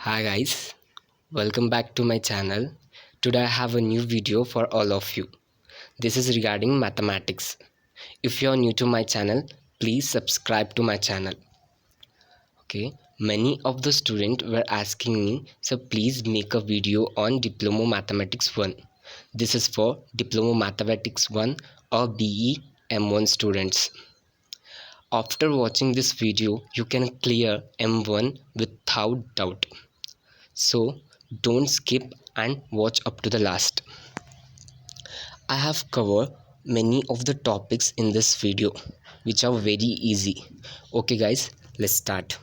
Hi guys, welcome back to my channel. Today I have a new video for all of you. This is regarding mathematics. If you are new to my channel, please subscribe to my channel. Okay, many of the students were asking me, so please make a video on Diploma Mathematics 1. This is for Diploma Mathematics 1 or BE M1 students. After watching this video, you can clear M1 without doubt. So don't skip and watch up to the last. I have covered many of the topics in this video which are very easy. Okay guys, let's start.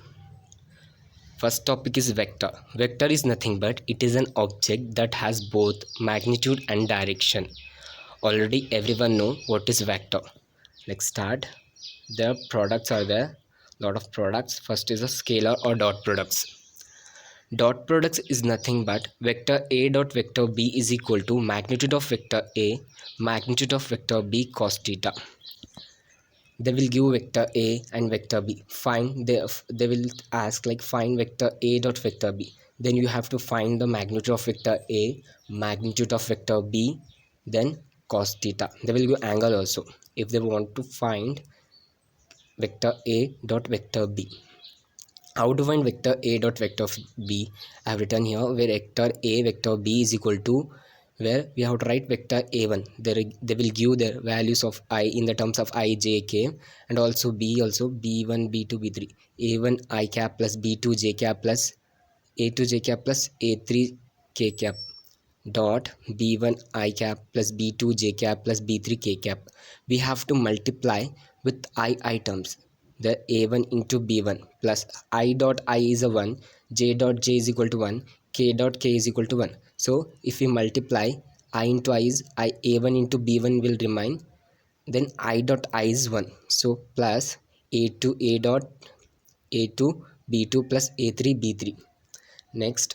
First topic is vector. Vector is nothing but it is an object that has both magnitude and direction. Already everyone know what is vector. Let's start. The products are there. Lot of products. First is a scalar or dot products. Dot products is nothing but vector A dot vector B is equal to magnitude of vector A magnitude of vector B cos theta. They will give vector A and vector B. Find they will ask like find vector A dot vector B. Then you have to find the magnitude of vector A, magnitude of vector B, then cos theta. They will give angle also if they want to find vector A dot vector B. How to find vector A dot vector B? I have written here where vector A vector B is equal to where we have to write vector A1. They will give their values of I in the terms of I, J, K, and also B also B1, B2, B3. A1 I cap plus B2 J cap plus A2 J cap plus A3 K cap dot B1 I cap plus B2 J cap plus B3 K cap. We have to multiply with I terms. The A1 into B1 plus I dot I is a 1, J dot J is equal to 1, K dot K is equal to 1. So if we multiply I into I is I, A1 into B1 will remain, then I dot I is 1. So plus A2 A dot A2 B2 plus A3 B3. Next,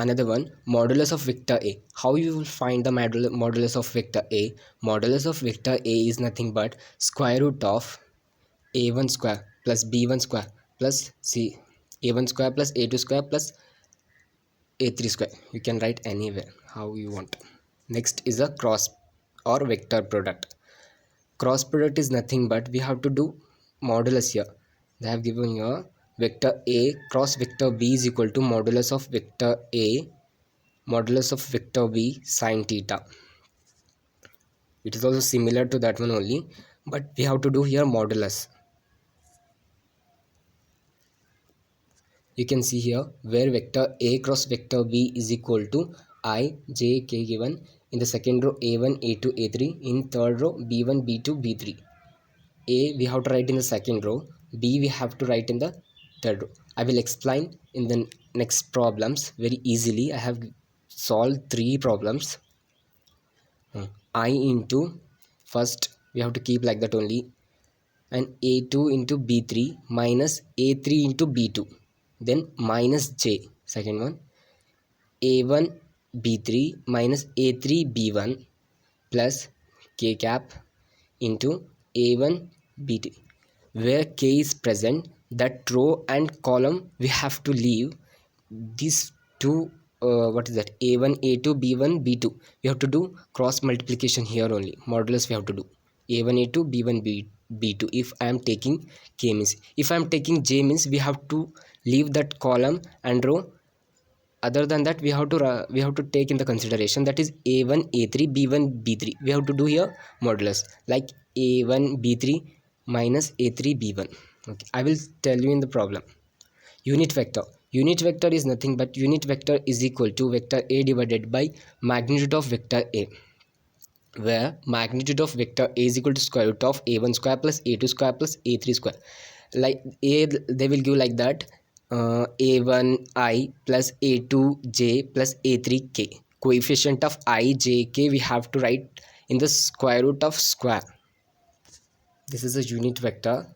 another one, modulus of vector A. How you will find the modulus of vector A? Modulus of vector A is nothing but square root of A1 square plus B1 square plus C A1 square plus A2 square plus A3 square. You can write anywhere how you want. Next is a cross or vector product. Cross product is nothing but we have to do modulus here. They have given here vector A cross vector B is equal to modulus of vector A modulus of vector B sine theta. It is also similar to that one only, but we have to do here modulus. You can see here where vector A cross vector B is equal to I, J, K given. In the second row A1, A2, A3. In third row B1, B2, B3. A we have to write in the second row. B we have to write in the third row. I will explain in the next problems very easily. I have solved 3 problems. I into first we have to keep like that only, and A2 into B3 minus A3 into B2, then minus J. Second one, A1 B3 minus A3 B1 plus K cap into A1 B2. Where K is present, that row and column we have to leave these two. What is that? A1 A2 B1 B2. We have to do cross multiplication here only. Modulus we have to do A1 A2 B1 B2. If I am taking K means, if I am taking J means we have to leave that column and row. Other than that we have to take in the consideration, that is A1 A3 B1 B3. We have to do here modulus like A1 B3 minus A3 B1. Okay, I will tell you in the problem. Unit vector. Unit vector is nothing but unit vector is equal to vector A divided by magnitude of vector A, where magnitude of vector A is equal to square root of A1 square plus A2 square plus A3 square. Like A, they will give like that, A1I plus A2J plus A3K. Coefficient of I, J, K we have to write in the square root of square. This is a unit vector.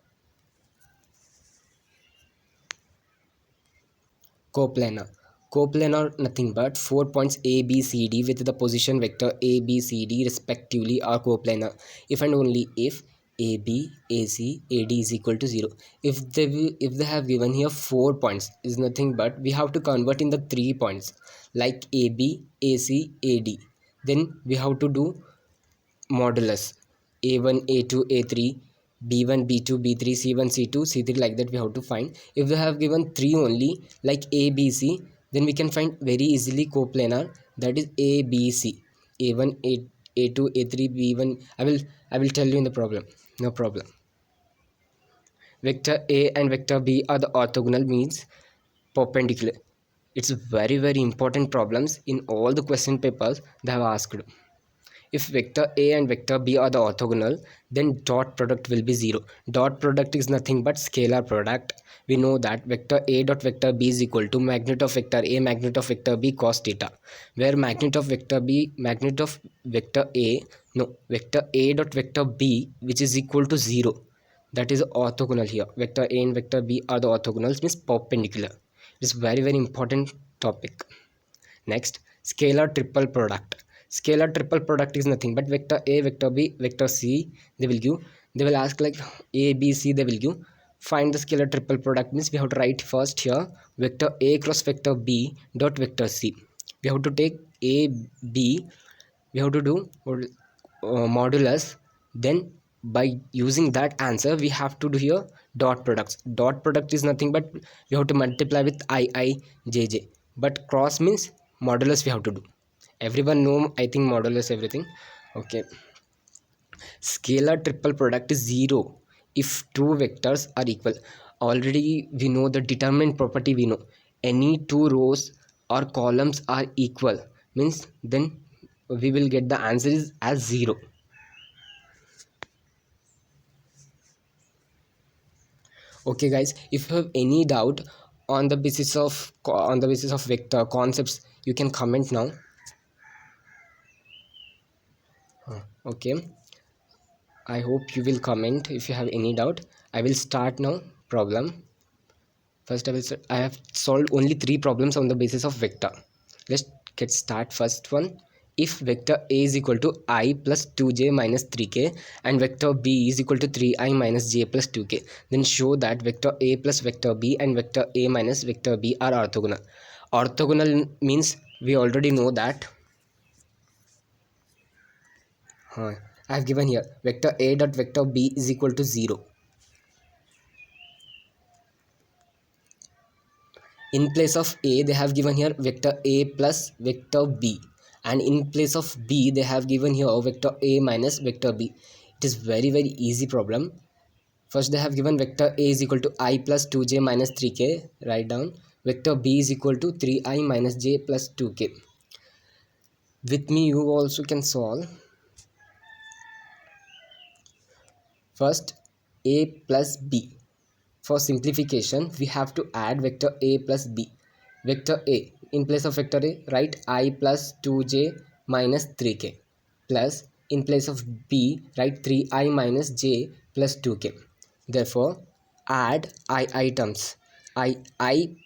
Coplanar. Coplanar nothing but 4 points A, B, C, D with the position vector A, B, C, D respectively are coplanar if and only if AB, AC, AD is equal to 0. If they have given here 4 points, is nothing but we have to convert in the 3 points like AB, AC, AD. Then we have to do modulus A1, A2, A3, B1, B2, B3, C1, C2, C3, like that we have to find. If they have given 3 only like A, B, C, then we can find very easily coplanar, that is A, B, C, A1, A2, A3, B1. I will tell you in the problem, no problem. Vector A and vector B are the orthogonal, means perpendicular. It's very important problems in all the question papers they have asked. If vector A and vector B are the orthogonal, then dot product will be 0. Dot product is nothing but scalar product. We know that vector A dot vector B is equal to magnet of vector A magnet of vector B cos theta, where magnet of vector B, magnet of vector A, no, vector A dot vector B, which is equal to 0. That is orthogonal here. Vector A and vector B are the orthogonals, means perpendicular. It is very important topic. Next, scalar triple product. Scalar triple product is nothing but vector A, vector B, vector C. They will ask like A, B, C. They will give. Find the scalar triple product, means we have to write first here vector A cross vector B dot vector C. We have to take A, B. We have to do modulus. Then by using that answer, we have to do here dot products. Dot product is nothing but we have to multiply with I, J, J. But cross means modulus we have to do. Everyone know, I think, modulus everything. Okay. Scalar triple product is 0 if two vectors are equal. Already we know the determinant property. We know any two rows or columns are equal, means then we will get the answer is as 0. Okay guys, if you have any doubt on the basis of vector concepts, you can comment now. Okay, I hope you will comment if you have any doubt. I will start now problem. First I have solved only 3 problems on the basis of vector. Let's get start. First one, if vector A is equal to I plus 2j minus 3k and vector B is equal to 3i minus j plus 2k, then show that vector A plus vector B and vector A minus vector B are orthogonal. Orthogonal means we already know that. I have given here vector A dot vector B is equal to 0. In place of A, they have given here vector A plus vector B, and in place of B, they have given here vector A minus vector B. It is very easy problem. First, they have given vector A is equal to I plus 2j minus 3k. Write down. Vector B is equal to 3i minus j plus 2k. With me, you also can solve. First, A plus B. For simplification, we have to add vector A plus B. Vector A, in place of vector A, write I plus 2j minus 3k, plus in place of B, write 3i minus j plus 2k. Therefore, add I terms. I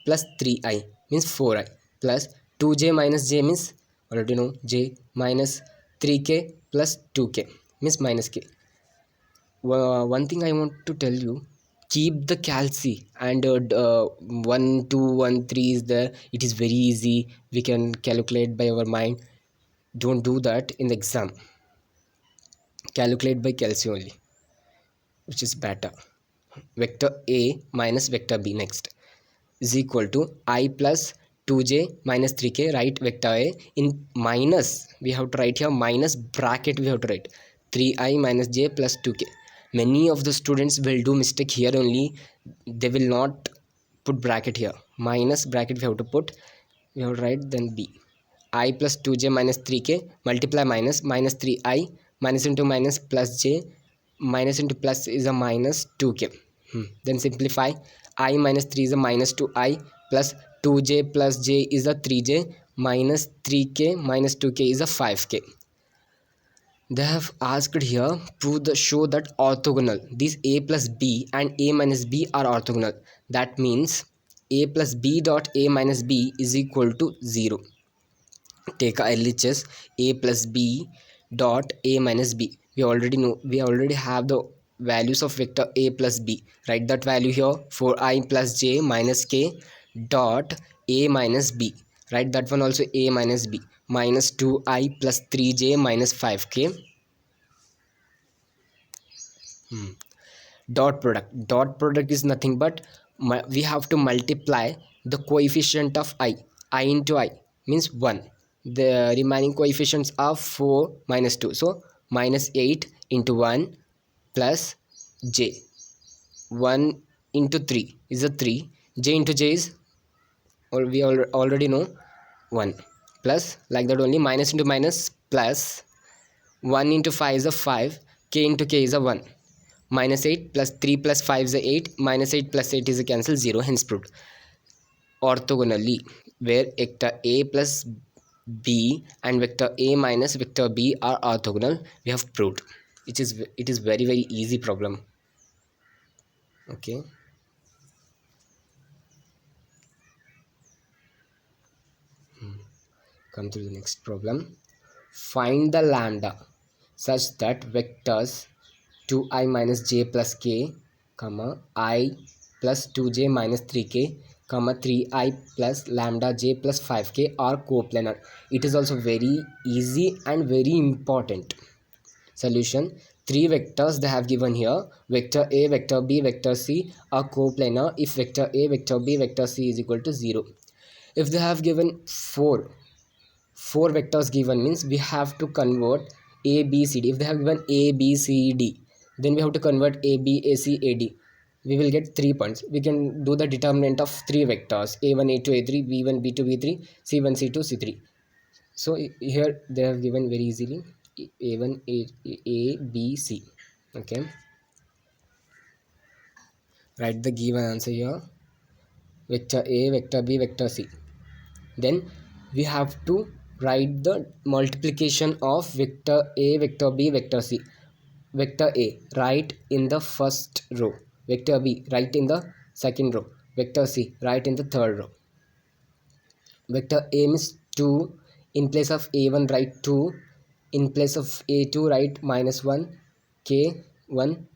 plus 3i means 4i, plus 2j minus j means already know j, minus 3k plus 2k means minus k. One thing I want to tell you, keep the calci and 1 2 1 3 is there. It is very easy, we can calculate by our mind. Don't do that in the exam. Calculate by calci only, which is better. Vector A minus vector B next is equal to I plus 2j minus 3k. Write vector A in minus, we have to write here minus bracket, we have to write 3i minus j plus 2k. Many of the students will do mistake here only. They will not put bracket here. Minus bracket we have to put. We have to write then B. I plus 2j minus 3k multiply minus 3i minus into minus plus j, minus into plus is a minus 2k. Then simplify. I minus 3 is a minus 2i plus 2j plus j is a 3j minus 3k minus 2k is a 5k. They have asked here, show that orthogonal. These A plus B and A minus B are orthogonal. That means A plus B dot A minus B is equal to 0. Take a LHS A plus B dot A minus B. We already know, we already have the values of vector a plus b. Write that value here, 4i plus j minus k dot a minus b. Write that one also, a minus b, minus 2i plus 3j minus 5k. Dot product is nothing but we have to multiply the coefficient of I into I means 1. The remaining coefficients are 4 minus 2, so minus 8 into 1 plus j. 1 into 3 is a 3, j into j is, or we already know, 1, plus like that only, minus into minus plus 1 into 5 is a 5, k into k is a 1, minus 8 plus 3 plus 5 is a 8, minus 8 plus 8 is a cancel, 0, hence proved. Orthogonally, where vector a plus b and vector a minus vector b are orthogonal, we have proved. It is very easy problem. Okay, come to the next problem. Find the lambda such that vectors 2i minus j plus k, comma I plus 2j minus 3k, comma 3i plus lambda j plus 5k are coplanar. It is also very easy and very important. Solution: three vectors they have given here, vector a, vector b, vector c, are coplanar if vector a, vector b, vector c is equal to 0. If they have given four vectors given, means we have to convert a b c d. If they have given a b c d, then we have to convert a b a c a d. We will get 3 points. We can do the determinant of three vectors, a1 a2 a3, b1 b2 b3, c1 c2 c3. So here they have given very easily a1 a b c. Okay, write the given answer here, vector a, vector b, vector c. Then we have to write the multiplication of vector a, vector b, vector c. Vector a, write in the first row, vector b, write in the second row, vector c, write in the third row. Vector a means 2, in place of a1 write 2, in place of a2 write minus 1, k 1,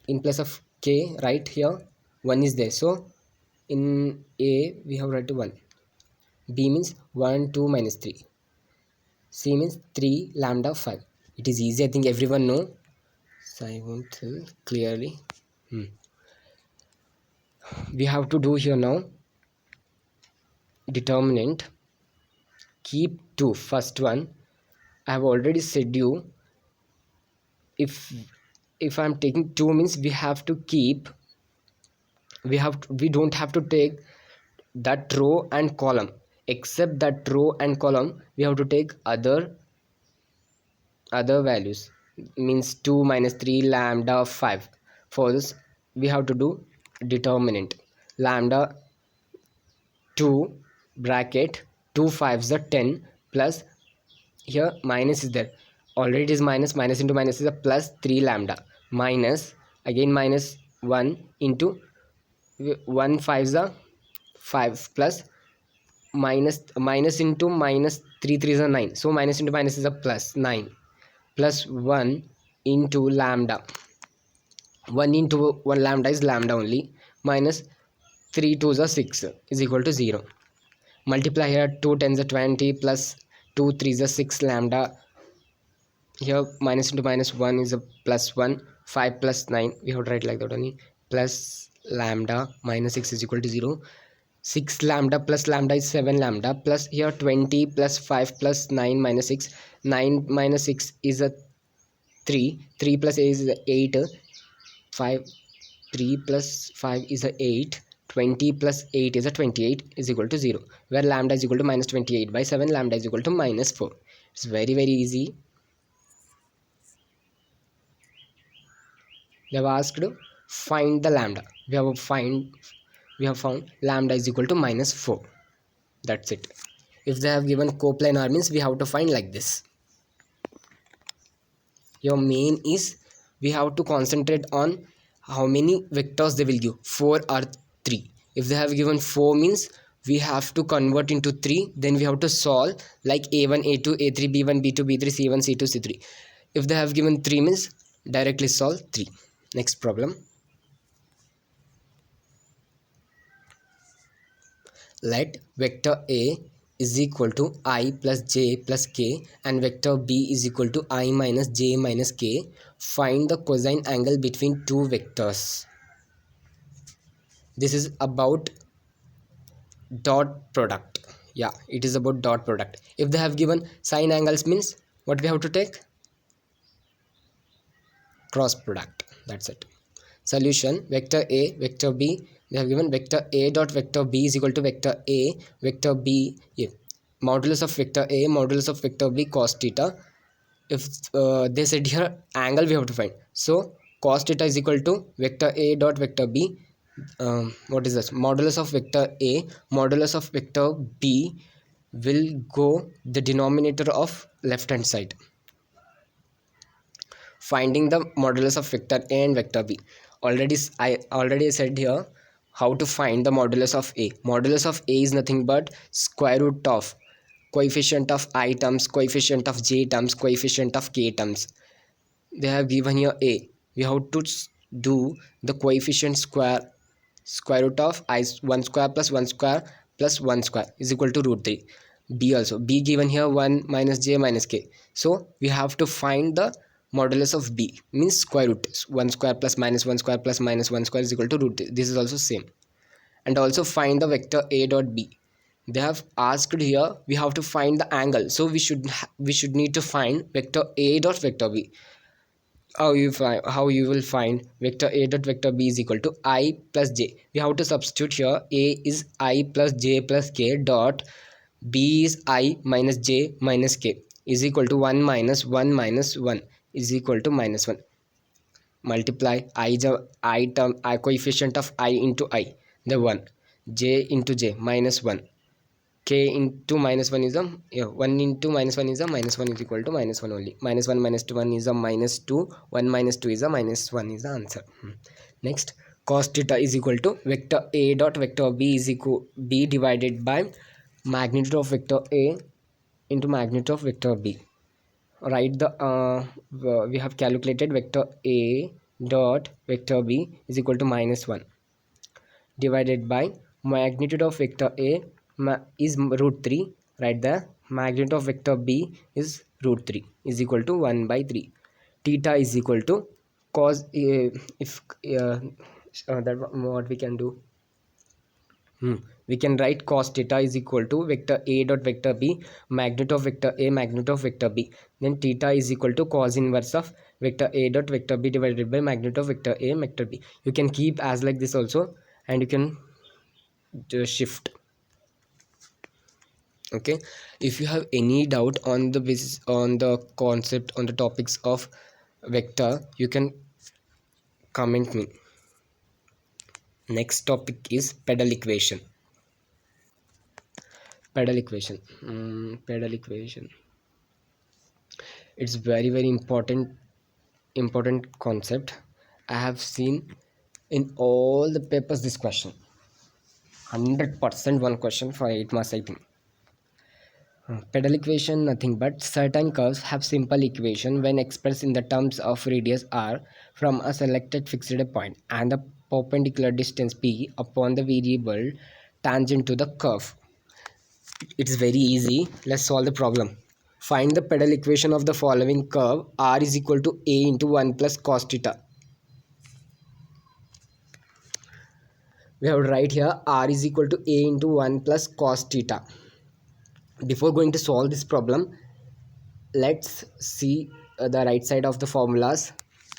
in place of k write here 1 is there, so in a we have write 1. B means 1 2 minus 3, C means 3 lambda 5. It is easy, I think everyone know, so I won't tell clearly. We have to do here now determinant, keep 2, first one. I have already said you, if I'm taking 2 means we have to keep, we don't have to take that row and column, except that row and column we have to take other values, means 2 minus 3 lambda 5. For this we have to do determinant, lambda 2 bracket 2 5s are 10 plus, here minus is there, already it is minus into minus is a plus 3 lambda, minus again minus 1 into 1 5s are 5 plus minus into minus 3 3s are 9, so minus into minus is a plus 9 plus 1 into lambda, 1 into 1 lambda is lambda only, minus 3 2s are 6 is equal to 0. Multiply here, 2 10s are 20 plus 2 3s are 6 lambda, here minus into minus 1 is a plus 1, 5 plus 9 we have to write like that only, plus lambda minus 6 is equal to 0. 6 lambda plus lambda is 7 lambda, plus here 20 plus 5 plus 9 minus 6, 9 minus 6 is a 3, 3 plus 8 is 8, 5, 3 plus 5 is a 8, 20 plus 8 is a 28 is equal to 0, where lambda is equal to minus 28 by 7, lambda is equal to minus 4. It's very easy. They have asked find the lambda, we have found lambda is equal to minus 4. That's it. If they have given coplanar means we have to find like this. Your main is we have to concentrate on how many vectors they will give, 4 or 3. If they have given 4 means we have to convert into 3, then we have to solve like a1 a2 a3 b1 b2 b3 c1 c2 c3. If they have given 3 means directly solve 3. Next problem. Let vector A is equal to I plus j plus k and vector B is equal to I minus j minus k. Find the cosine angle between two vectors. This is about dot product. Yeah, it is about dot product. If they have given sine angles, means what we have to take? Cross product. That's it. Solution: vector A, vector B. They have given vector A dot vector B is equal to vector A, vector B, yeah, modulus of vector A, modulus of vector B, cos theta. If they said here angle, we have to find. So cos theta is equal to vector A dot vector B. What is this? Modulus of vector A, modulus of vector B will go the denominator of left hand side. Finding the modulus of vector A and vector B. I already said here how to find the modulus of A. Modulus of A is nothing but square root of coefficient of I terms, coefficient of j terms, coefficient of k terms. They have given here A. We have to do the coefficient square root of I 1 square plus 1 square plus 1 square is equal to root 3. B also. B given here 1 minus j minus k. So we have to find the modulus of B, means square root 1 square plus minus 1 square plus minus 1 square is equal to root 3. This is also same. And also find the vector A dot B. They have asked here we have to find the angle, so we should need to find vector A dot vector B. How you will find vector A dot vector B is equal to I plus j. We have to substitute here. A is I plus j plus k dot B is I minus j minus k is equal to 1 minus 1 is equal to minus 1. Multiply I term, I coefficient of I into I, the 1, j into j minus 1, k into minus 1 is a 1 into minus 1 is a minus 1 is equal to minus 1 only. Minus 1 minus 1 is a minus 2, 1 minus 2 is a minus 1 is the answer. Next, cos theta is equal to vector A dot vector B is equal B divided by magnitude of vector A into magnitude of vector B. Write the we have calculated vector A dot vector B is equal to minus 1 divided by magnitude of vector A is root 3. Write the magnitude of vector B is root 3 is equal to 1 by 3. Theta is equal to cos if that what we can do. We can write cos theta is equal to vector A dot vector B, magnitude of vector A, magnitude of vector B. Then theta is equal to cos inverse of vector A dot vector B divided by magnitude of vector A, vector B. You can keep as like this also, and you can shift. Okay, if you have any doubt on the basis, on the concept, on the topics of vector, you can comment me. Next topic is pedal equation. Pedal equation. Pedal equation. It's very important concept. I have seen in all the papers this question. 100% one question for 8 marks, I think. Pedal equation, nothing but certain curves have simple equation when expressed in the terms of radius r from a selected fixed point and the perpendicular distance p upon the variable tangent to the curve. It's very easy. Let's solve the problem. Find the pedal equation of the following curve. R is equal to a into 1 plus cos theta. We have to write here R is equal to a into 1 plus cos theta. Before going to solve this problem, let's see the right side of the formulas.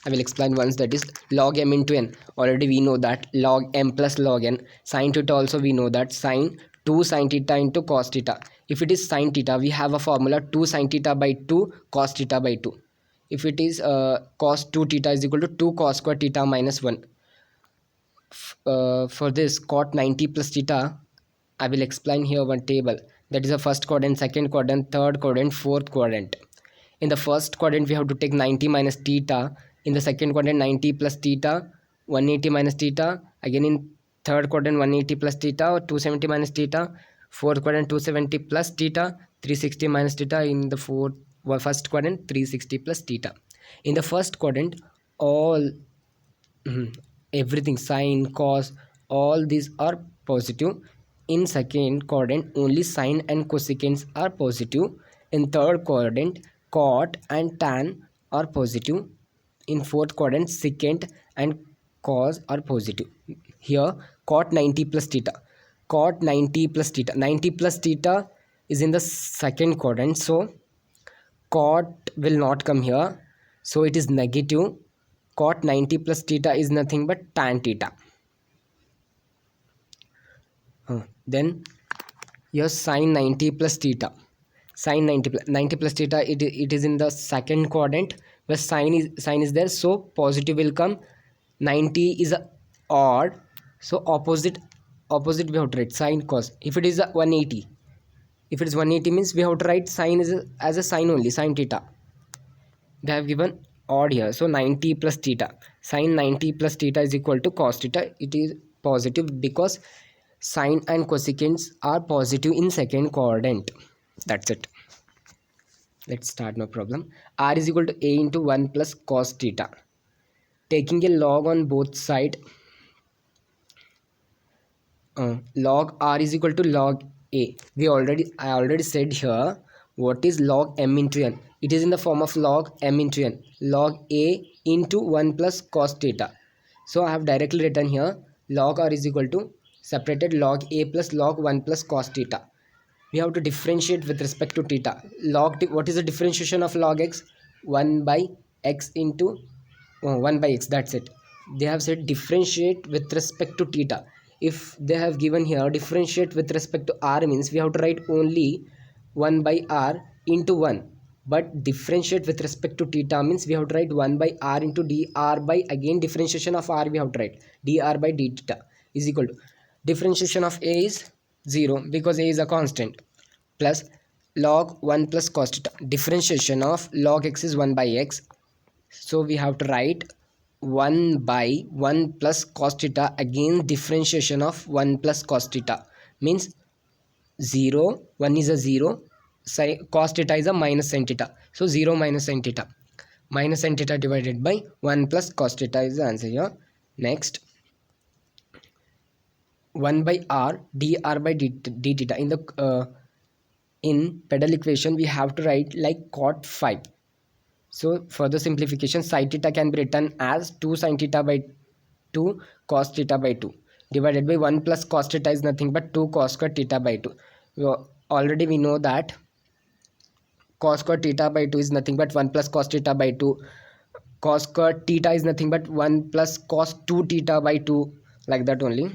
I will explain once. That is log m into n. Already we know that log m plus log n. Sin theta also we know that sin 2 sin theta into cos theta. If it is sin theta, we have a formula 2 sin theta by 2 cos theta by 2. If it is cos 2 theta is equal to 2 cos square theta minus 1. For this cot 90 plus theta, I will explain here one table. That is the first quadrant, second quadrant, third quadrant, fourth quadrant. In the first quadrant, we have to take 90 minus theta. In the second quadrant, 90 plus theta, 180 minus theta. Again in third quadrant, 180 plus theta, 270 minus theta. Fourth quadrant, 270 plus theta, 360 minus theta. In the first quadrant, 360 plus theta. In the first quadrant, all everything, sine, cos, all these are positive. In second quadrant only sine and cosecants are positive. In third quadrant cot and tan are positive. In fourth quadrant secant and cos are positive. Here cot 90 plus theta, cot 90 plus theta, 90 plus theta is in the second quadrant, so cot will not come here, so it is negative. Cot 90 plus theta is nothing but tan theta. Then your sine 90 plus theta, sine 90 plus theta, it is in the second quadrant where sine is there, so positive will come. 90 is a odd, so opposite we have to write sine cos. If it is a 180, if it is 180 means we have to write sine as a sine only, sine theta. They have given odd here, so 90 plus theta, sine 90 plus theta is equal to cos theta. It is positive because sine and cosecants are positive in second quadrant. That's it. Let's start, no problem. R is equal to a into 1 plus cos theta. Taking a log on both side, log r is equal to log a. I already said here what is log m into n. It is in the form of log m into n, log a into 1 plus cos theta. So I have directly written here log r is equal to separated log a plus log 1 plus cos theta. We have to differentiate with respect to theta. What is the differentiation of log x? 1 by x into 1 by x, that's it. They have said differentiate with respect to theta. If they have given here differentiate with respect to r means we have to write only 1 by r into 1, but differentiate with respect to theta means we have to write 1 by r into dr by, again differentiation of r we have to write dr by d theta is equal to differentiation of a is 0 because a is a constant, plus log 1 plus cos theta. Differentiation of log x is 1 by x, so we have to write 1 by 1 plus cos theta, again differentiation of 1 plus cos theta means 0, 1 is a 0, cos theta is a minus sin theta, so 0 minus sin theta, minus sin theta divided by 1 plus cos theta is the answer here. Next, 1 by r dr by d theta. In pedal equation we have to write like cot 5. So for the simplification, sin theta can be written as 2 sin theta by 2 cos theta by 2 divided by 1 plus cos theta is nothing but 2 cos square theta by 2. Already we know that cos square theta by 2 is nothing but 1 plus cos theta by 2. Cos square theta is nothing but 1 plus cos 2 theta by 2, like that only.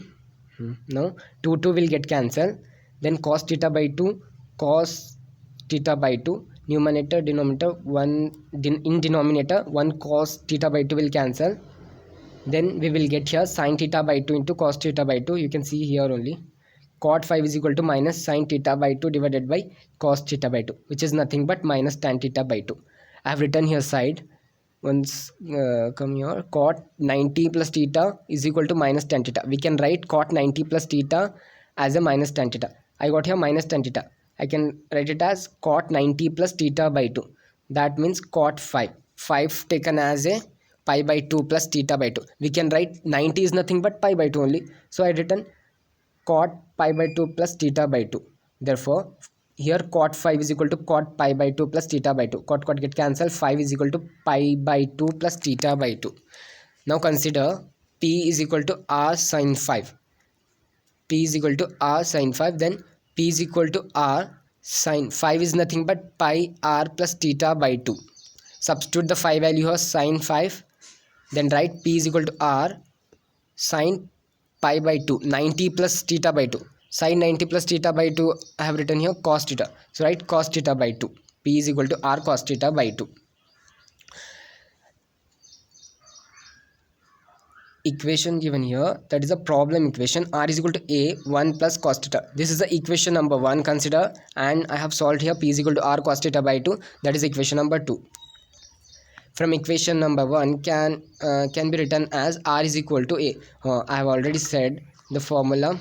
Now 2 will get cancelled, then cos theta by 2 cos theta by 2, numerator denominator 1 in denominator 1 cos theta by 2 will cancel, then we will get here sin theta by 2 into cos theta by 2. You can see here only cot 5 is equal to minus sin theta by 2 divided by cos theta by 2, which is nothing but minus tan theta by 2. I have written here side. Once come here, cot 90 plus theta is equal to minus tan theta. We can write cot 90 plus theta as a minus tan theta. I got here minus tan theta. I can write it as cot 90 plus theta by 2. That means cot 5 taken as a pi by 2 plus theta by 2. We can write 90 is nothing but pi by 2 only. So I written cot pi by 2 plus theta by 2. Therefore here cot 5 is equal to cot pi by 2 plus theta by 2. Cot get cancelled. 5 is equal to pi by 2 plus theta by 2. Now consider p is equal to r sin 5. P is equal to r sin 5. Then p is equal to r sin 5 is nothing but pi r plus theta by 2. Substitute the phi value of sin 5. Then write p is equal to r sin pi by 2, 90 plus theta by 2. Sin 90 plus theta by 2 I have written here cos theta. So write cos theta by 2. P is equal to r cos theta by 2. Equation given here, that is a problem equation. R is equal to a 1 plus cos theta. This is the equation number 1, consider, and I have solved here p is equal to r cos theta by 2. That is equation number 2. From equation number 1 can be written as r is equal to a. I have already said the formula.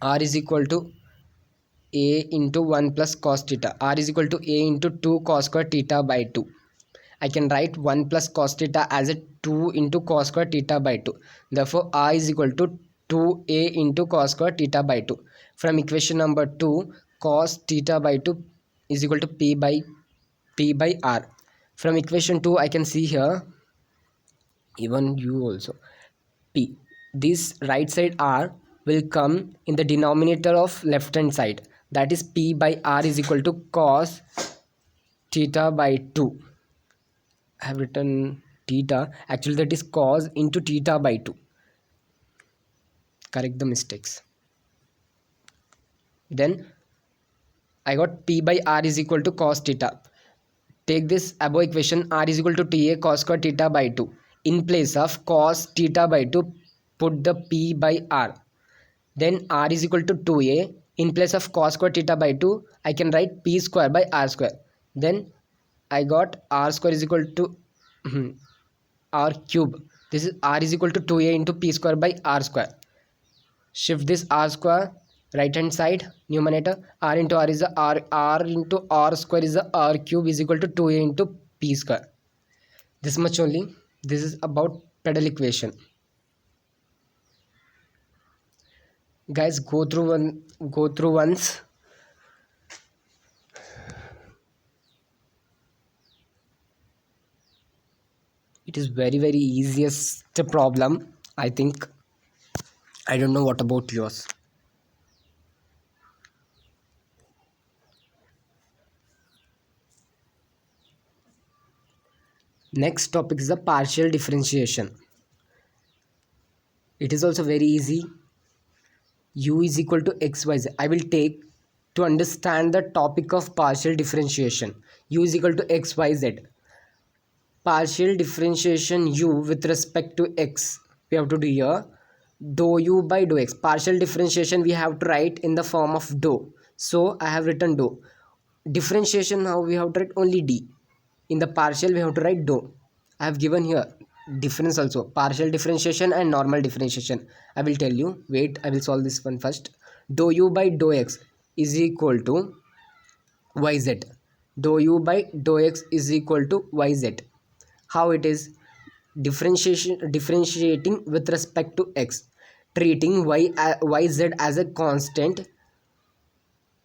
R is equal to a into 1 plus cos theta. R is equal to a into 2 cos square theta by 2. I can write 1 plus cos theta as a 2 into cos square theta by 2. Therefore r is equal to 2a into cos square theta by 2. From equation number 2, cos theta by 2 is equal to p by r. From equation 2 I can see here, even you also, p, this right side r will come in the denominator of left hand side, that is p by r is equal to cos theta by 2. I have written theta, actually that is cos into theta by 2. Correct the mistakes. Then I got p by r is equal to cos theta. Take this above equation, r is equal to ta cos square theta by 2. In place of cos theta by 2, put the p by r. Then r is equal to 2a. In place of cos square theta by 2, I can write p square by r square. Then I got r square is equal to r cube. This is r is equal to 2a into p square by r square. Shift this r square right hand side, numerator, r into r is the r into r square is the r cube is equal to 2a into p square. This much only. This is about pedal equation. Guys, go through once. It is very easiest problem, I think. I don't know what about yours. Next topic is the partial differentiation. It is also very easy. U is equal to xyz. I will take to understand the topic of partial differentiation. U is equal to xyz. Partial differentiation u with respect to x. We have to do here dou u by dou x. Partial differentiation we have to write in the form of dou. So I have written dou. Differentiation now we have to write only d. In the partial we have to write dou. I have given here difference also, partial differentiation and normal differentiation. I will tell you. Wait, I will solve this one first. Dou u by dou x is equal to yz. Dou u by dou x is equal to yz. How it is? Differentiating with respect to x, treating yz as a constant,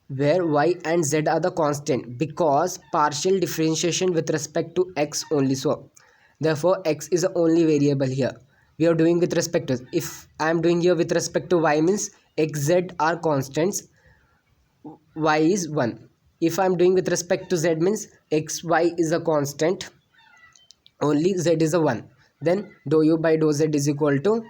where y and z are the constant, because partial differentiation with respect to x only. So therefore x is the only variable here. We are doing with respect to, if I am doing here with respect to y means xz are constants, y is 1. If I am doing with respect to z means xy is a constant, only z is a 1. Then dou u by dou z is equal to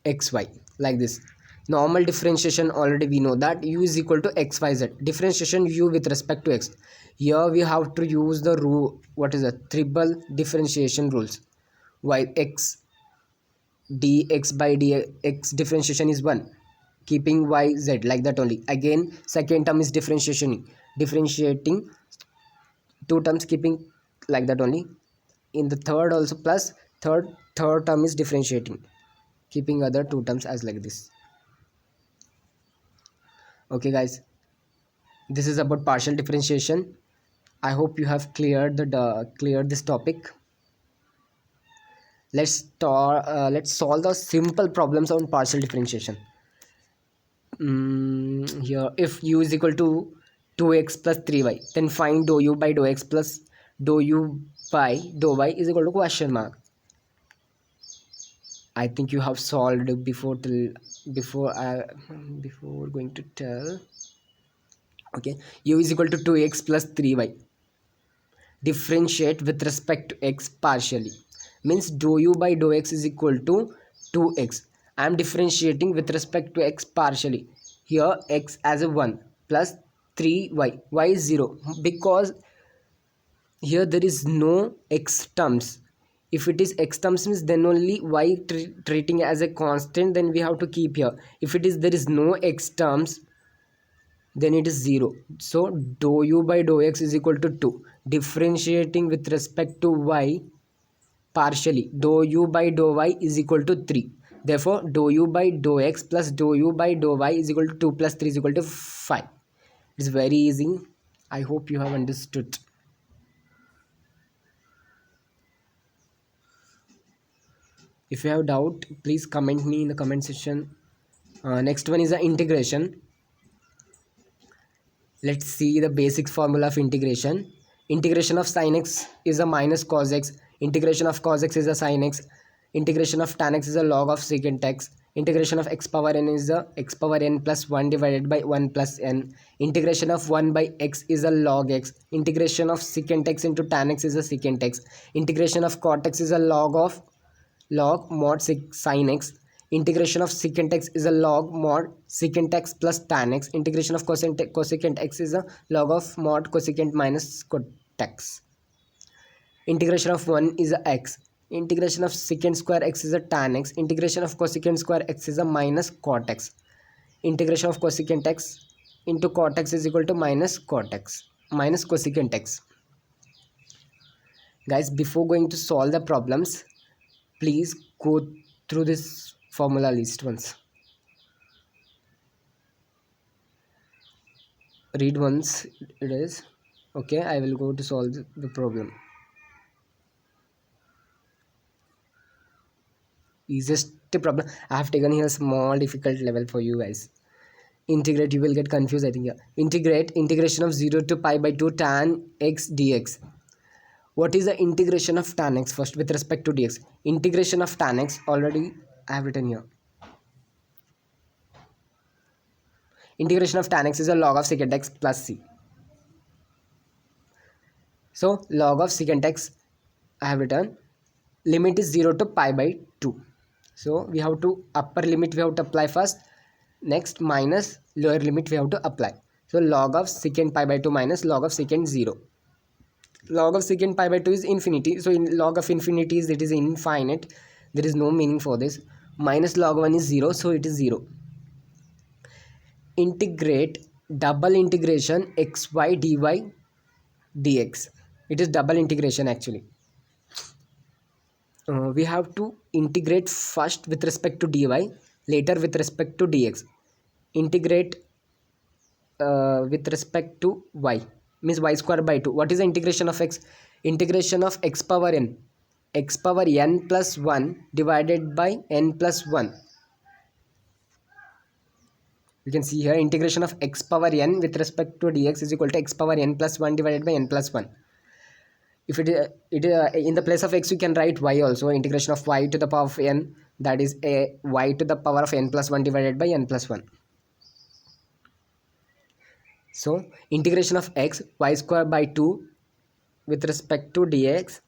xy, like this. Normal differentiation already we know that u is equal to xyz. Differentiation u with respect to x. Here we have to use the rule, what is the triple differentiation rules. Y x dx by dx differentiation is 1, keeping y z like that only. Again second term is differentiating two terms, keeping like that only. In the third also plus third term is differentiating, keeping other two terms as like this. Okay guys, this is about partial differentiation. I hope you have cleared this topic. Let's solve the simple problems on partial differentiation. Here, if u is equal to 2x plus 3y, then find dou u by dou x plus dou u by dou y is equal to question mark. I think you have solved before going to tell. Okay, u is equal to 2x plus 3y. Differentiate with respect to x partially, means dou u by dou x is equal to 2x. I am differentiating with respect to x partially. Here x as a 1 plus 3y, y is 0, because here there is no x terms. If it is x terms means then only y treating as a constant, then we have to keep here. If it is there is no x terms, then it is 0. So dou u by dou x is equal to 2. Differentiating with respect to y partially, dou u by dou y is equal to 3. Therefore dou u by dou x plus dou u by dou y is equal to 2 plus 3 is equal to 5. It's very easy. I hope you have understood. If you have doubt, please comment me in the comment section. Next one is the integration. Let's see the basic formula of integration. Integration of sin x is a minus cos x. Integration of cos x is a sin x. Integration of tan x is a log of secant x. Integration of x power n is a x power n plus 1 divided by 1 plus n. Integration of 1 by x is a log x. Integration of secant x into tan x is a secant x. Integration of cot x is a log mod sin x. Integration of secant x is a log mod secant x plus tan x. Integration of cosecant x is a log of mod cosecant minus cot x. Integration of 1 is a x. Integration of secant square x is a tan x. Integration of cosecant square x is a minus cot x. Integration of cosecant x into cot x is equal to minus cot x minus cosecant x. Guys, before going to solve the problems, please go through this formula list once. Read once it is. Okay, I will go to solve the problem. Easiest problem. I have taken here a small difficult level for you guys. Integrate, you will get confused, I think. Yeah. Integration of 0 to pi by 2 tan x dx. What is the integration of tan x first with respect to dx? Integration of tan x already I have written here. Integration of tan x is a log of secant x plus c. So log of secant x I have written. Limit is 0 to pi by 2. So we have to upper limit we have to apply first. Next minus lower limit we have to apply. So log of secant pi by 2 minus log of secant 0. Log of secant pi by 2 is infinity. So in log of infinity it is infinite. There is no meaning for this. Minus log 1 is 0. So it is 0. Integrate double integration xy dy dx. It is double integration actually. We have to integrate first with respect to dy, later with respect to dx. Integrate with respect to y means y square by 2. What is the integration of x? Integration of x power n. X power n plus 1 divided by n plus 1. You can see here integration of x power n with respect to dx is equal to x power n plus 1 divided by n plus 1. If it in the place of x you can write y also. Integration of y to the power of n, that is a y to the power of n plus 1 divided by n plus 1. So integration of x y square by 2 with respect to dx.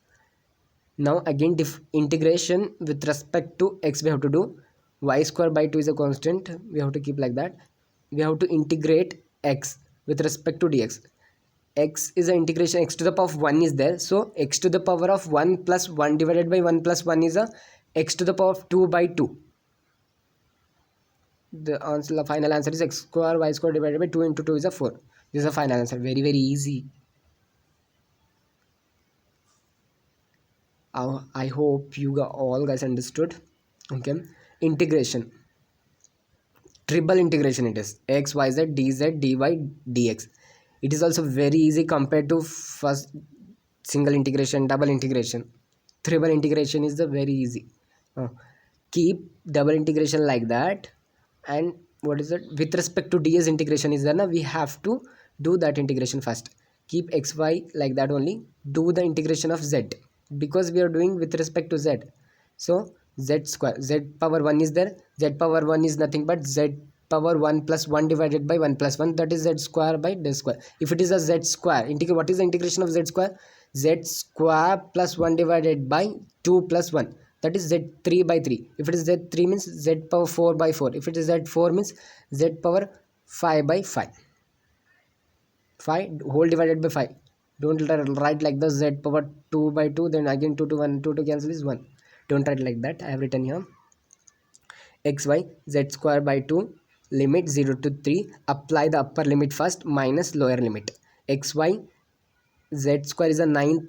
Now again integration with respect to x we have to do. Y square by 2 is a constant, we have to keep like that. We have to integrate x with respect to dx. X is an integration, x to the power of 1 is there. So x to the power of 1 plus 1 divided by 1 plus 1 is a x to the power of 2 by 2. The answer, the final answer is x square y square divided by 2 into 2 is a 4. This is the final answer. Very easy. I hope you all guys understood. Okay. Integration. Triple integration it is. X, y, z, dz, dy, dx. It is also very easy compared to first single integration, double integration. Triple integration is the very easy. Keep double integration like that. And what is that? With respect to ds integration is there now, we have to do that integration first. Keep xy like that only. Do the integration of z because we are doing with respect to z. So z square, z power 1 is there. Z power 1 is nothing but z power 1 plus 1 divided by 1 plus 1, that is z square by d square. If it is a z square, what is the integration of z square? Z square plus 1 divided by 2 plus 1, that is z3 by 3. If it is z3 means z power 4 by 4. If it is z4 means z power 5 by 5. 5 whole divided by 5. Don't write like the z power 2 by 2, then again 2 to 1, 2 to cancel is 1. Don't write like that. I have written here xy z square by 2 limit 0 to 3. Apply the upper limit first minus lower limit. Xy z square is a 9.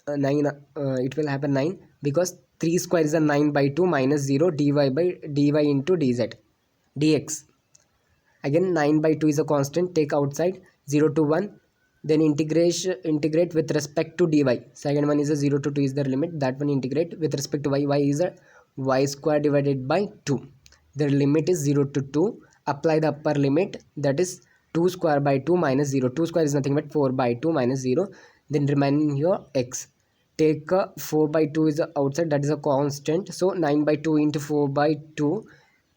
It will happen 9 because 3 square is a 9 by 2 minus 0 dy by dy into dz dx. Again 9 by 2 is a constant, take outside. 0 to 1, then integrate with respect to dy. Second one is a 0 to 2 is the limit, that one integrate with respect to y. Y is a y square divided by 2. The limit is 0 to 2. Apply the upper limit, that is 2 square by 2 minus 0. 2 square is nothing but 4 by 2 minus 0. Then remaining here x. Take 4 by 2 is the outside, that is a constant. So 9 by 2 into 4 by 2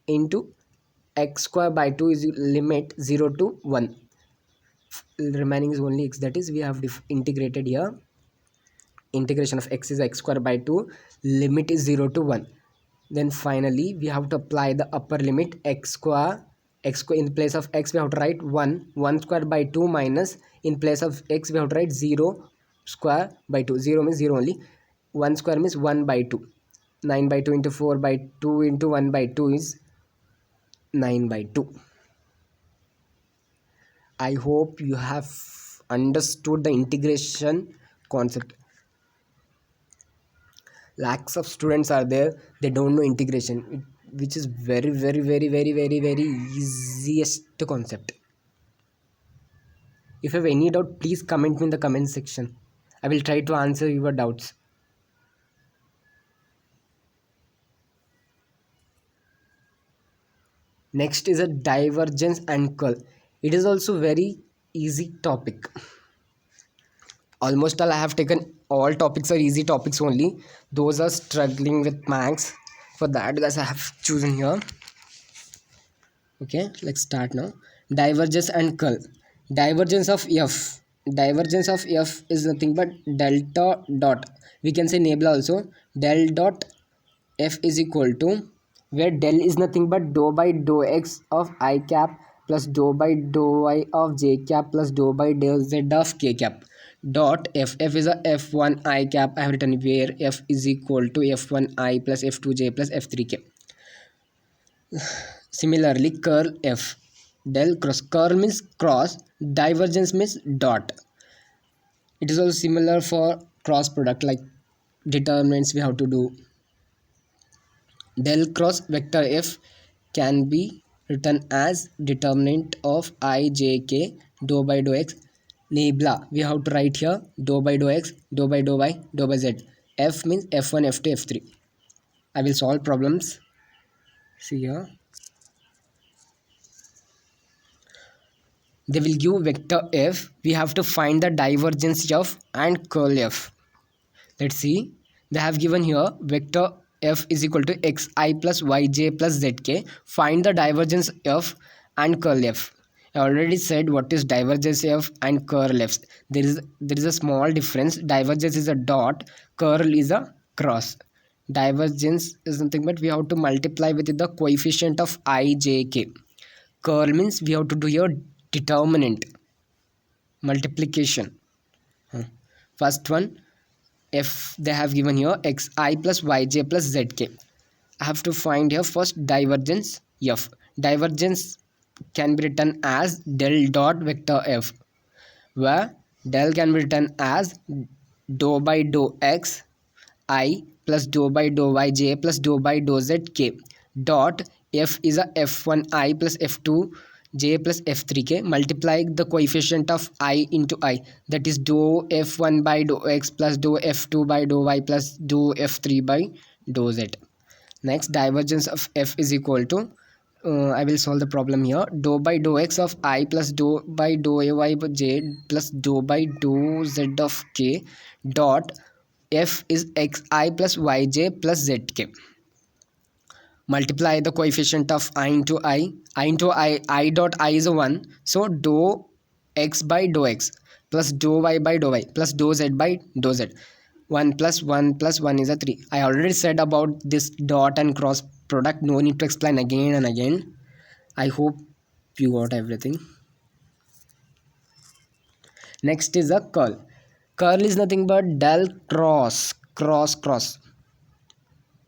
into x square by 2 is limit 0 to 1. Remaining is only x, that is we have integrated here. Integration of x is x square by 2, limit is 0 to 1. Then finally we have to apply the upper limit x square. In place of x we have to write 1 square by 2 minus, in place of x we have to write 0 square by 2. 0 means 0 only. 1 square means 1 by 2. 9 by 2 into 4 by 2 into 1 by 2 is 9 by 2. I hope you have understood the integration concept. Lakhs of students are there, they don't know integration, which is very easiest concept. If you have any doubt, please comment me in the comment section. I will try to answer your doubts. Next is a divergence and curl. It is also very easy topic. Almost all I have taken, all topics are easy topics only. Those are struggling with maths, for that guys I have chosen here. Okay, let's start now. Divergence and curl. Divergence of f. Divergence of f is nothing but delta dot. We can say Nebula also. Del dot f is equal to, where del is nothing but dou by dou x of I cap plus dou by dou y of j cap plus dou by dou z of k cap. Dot f. F is a f1 I cap. I have written where f is equal to f1 I plus f2 j plus f3 k. Similarly, curl f. Del cross. Curl means cross, divergence means dot. It is also similar for cross product, like determinants we have to do. Del cross vector f can be written as determinant of I j k dou by dou x. Nebula we have to write here dou by dou x, dou by dou y, dou by z. F means f1, f2, f3. I will solve problems. See here. They will give vector f. We have to find the divergence f and curl f. Let's see. They have given here vector f is equal to xi plus yj plus zk. Find the divergence f and curl f. I already said what is divergence f and curl f. There is a small difference. Divergence is a dot, curl is a cross. Divergence is nothing but we have to multiply with the coefficient of I, j, k. Curl means we have to do your determinant, multiplication. First one, f they have given here xi plus yj plus zk. I have to find here first divergence f. Divergence can be written as del dot vector f, where del can be written as dou by dou x I plus dou by dou yj plus dou by dou zk. Dot f is a f1 I plus f2 j plus f3k. Multiply the coefficient of I into I, that is dou f1 by dou x plus dou f2 by dou y plus dou f3 by dou z. Next, divergence of f is equal to, I will solve the problem here. Dou by dou x of I plus dou by dou y by j plus dou by dou z of k. Dot f is xi plus yj plus zk. Multiply the coefficient of I into I. I into I dot I is a 1. So dou x by dou x plus dou y by dou y plus dou z by dou z. 1 plus 1 plus 1 is a 3. I already said about this dot and cross product. No need to explain again and again. I hope you got everything. Next is a curl. Curl is nothing but del cross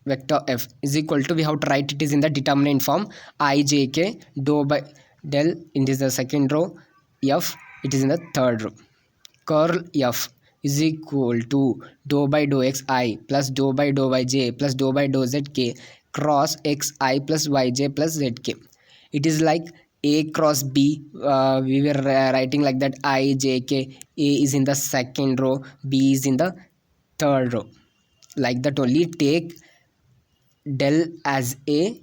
vector f is equal to, we have to write it is in the determinant form, I j k dou by del, it is the second row, f it is in the third row. Curl f is equal to dou by dou x I plus dou by dou y j plus dou by dou z k cross x I plus y j plus z k. It is like a cross b. We were writing like that, I j k. A is in the second row, b is in the third row. Like that only. Take del as a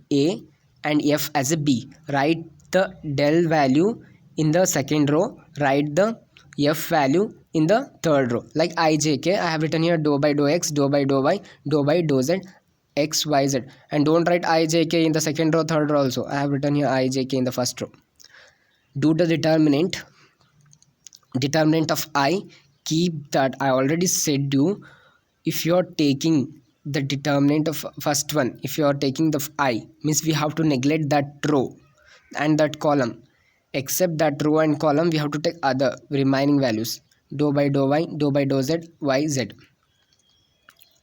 and f as a b. Write the del value in the second row, write the f value in the third row. Like ijk, I have written here dou by dou x, dou by dou y, dou by dou z, x, y, z. And don't write ijk in the second row, third row also. I have written here ijk in the first row. Do the determinant of I. Keep that. I already said you, if you are taking the determinant of first one, if you are taking the I, means we have to neglect that row and that column. Except that row and column, we have to take other remaining values. Dou by dou y, dou by dou z, y, z.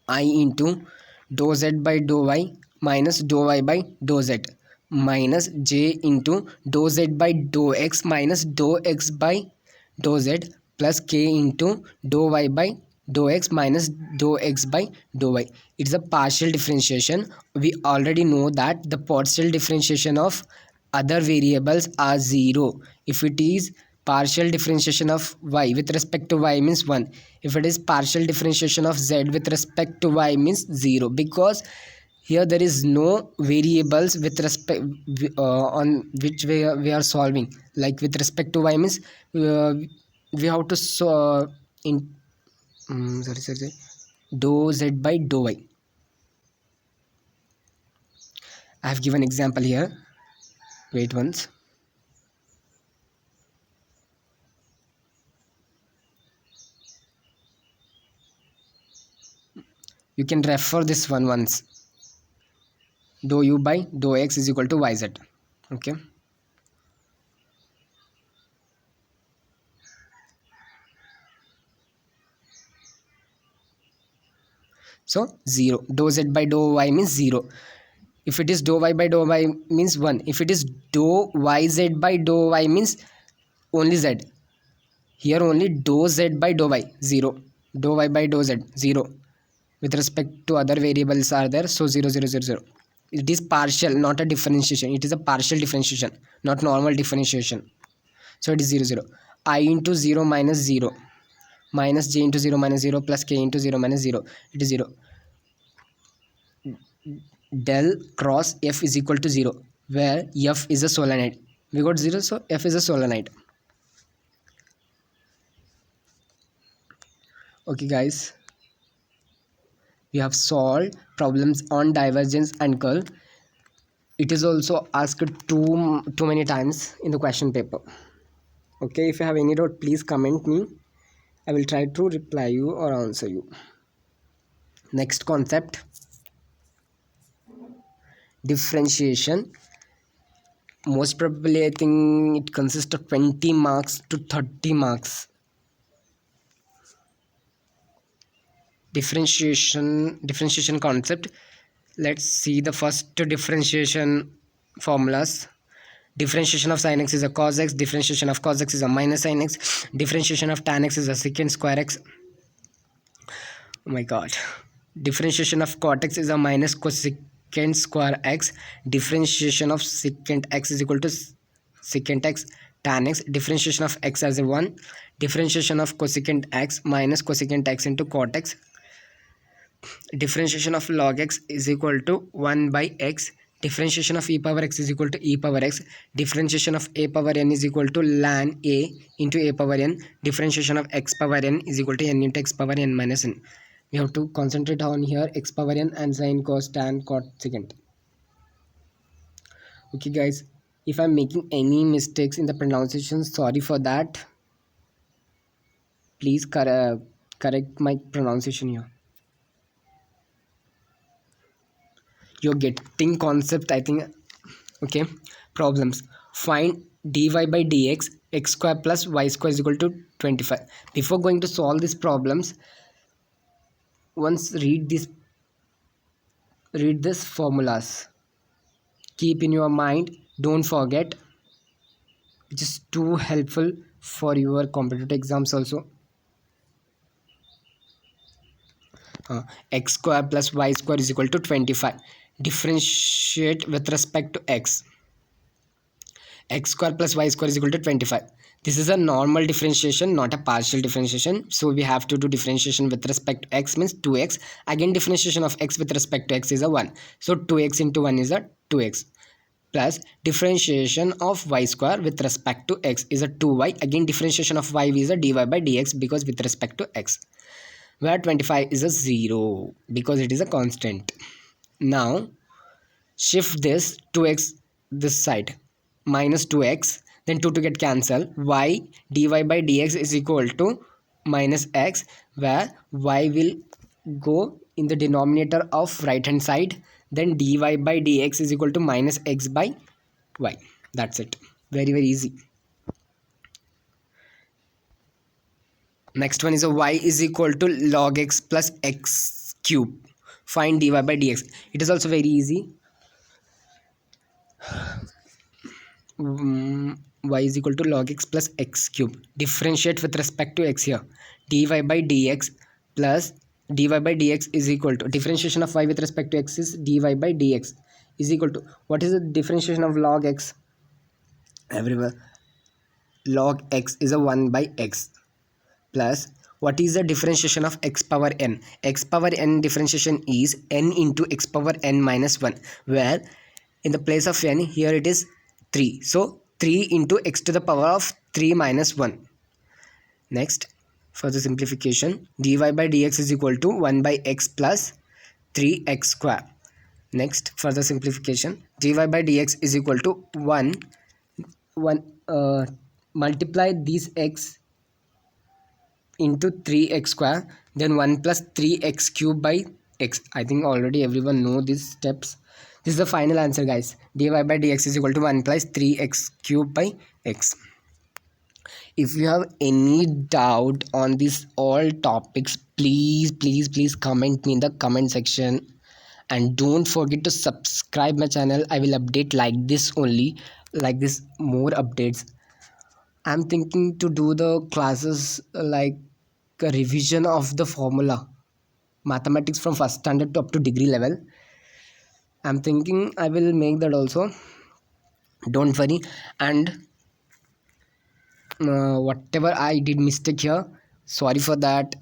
I into dou z by dou y minus dou y by dou z, minus j into dou z by dou x minus dou x by dou z, plus k into dou y by dou x minus dou x by dou y. It's a partial differentiation. We already know that the partial differentiation of other variables are 0. If it is partial differentiation of y with respect to y means 1. If it is partial differentiation of z with respect to y means 0, because here there is no variables with respect on which we are solving. Like with respect to y means we have to in sorry dou z by dou y. I have given example here. Wait once. You can refer this one once. Dou u by dou x is equal to yz. Okay. So 0. Dou z by dou y means 0. If it is dou y by dou y means 1. If it is dou yz by dou y means only z. Here only dou z by dou y 0. Dou y by dou z 0. With respect to other variables are there, so 0 0 0 0. It is partial, not a differentiation. It is a partial differentiation, not normal differentiation. So it is 0 0. I into 0 minus 0 minus j into 0 minus 0 plus k into 0 minus 0. It is 0. Del cross f is equal to 0, where f is a solenoid. We got 0, so f is a solenoid. Okay guys, we have solved problems on divergence and curl. It is also asked too many times in the question paper. Okay, if you have any doubt, please comment me. I will try to reply you or answer you. Next concept, differentiation. Most probably I think it consists of 20 marks to 30 marks. Differentiation concept. Let's see the first differentiation formulas. Differentiation of sin x is a cos x, differentiation of cos x is a minus sin x, differentiation of tan x is a secant square x. Oh my god. Differentiation of cot x is a minus cosecant square x, differentiation of secant x is equal to secant x tan x, differentiation of x as a 1, differentiation of cosecant x minus cosecant x into cot x, differentiation of log x is equal to 1 by x, differentiation of e power x is equal to e power x, differentiation of a power n is equal to ln a into a power n, differentiation of x power n is equal to n into x power n minus n. We have to concentrate on here x power n and sin, cos, tan, cot, secant. Okay guys, if I'm making any mistakes in the pronunciation, sorry for that. Please correct my pronunciation here. You're getting concept, I think. Okay, problems. Find dy by dx x square plus y square is equal to 25. Before going to solve these problems, once read this formulas. Keep in your mind, don't forget, which is too helpful for your competitive exams also. X square plus y square is equal to 25. Differentiate with respect to x. x square plus y square is equal to 25. This is a normal differentiation, not a partial differentiation. So we have to do differentiation with respect to x means 2x. Again, differentiation of x with respect to x is a 1. So 2x into 1 is a 2x. Plus differentiation of y square with respect to x is a 2y. Again, differentiation of y is a dy by dx because with respect to x. Where 25 is a 0 because it is a constant. Now shift this 2x this side, minus 2x, then 2 to get cancelled. Y dy by dx is equal to minus x, where y will go in the denominator of right hand side, then dy by dx is equal to minus x by y. That's it. Very easy. Next one is a y is equal to log x plus x cube. Find dy by dx. It is also very easy. Y is equal to log x plus x cube. Differentiate with respect to x here. Dy by dx plus dy by dx is equal to, differentiation of y with respect to x is dy by dx is equal to, what is the differentiation of log x? Everywhere log x is a 1 by x, plus what is the differentiation of x power n? X power n differentiation is n into x power n minus 1, where in the place of n here it is 3. So 3 into x to the power of 3 minus 1. Next, for the simplification, dy by dx is equal to 1 by x plus 3x square. Next, for the simplification, dy by dx is equal to 1 multiply these x into 3x square, then 1 plus 3x cube by x. I think already everyone know these steps. This is the final answer, guys. Dy by dx is equal to 1 plus 3x cube by x. If you have any doubt on these all topics, please comment me in the comment section, and don't forget to subscribe my channel. I will update like this only, like this more updates. I'm thinking to do the classes like a revision of the formula mathematics from first standard to up to degree level. I'm thinking I will make that also. Don't worry. And whatever I did mistake here, sorry for that.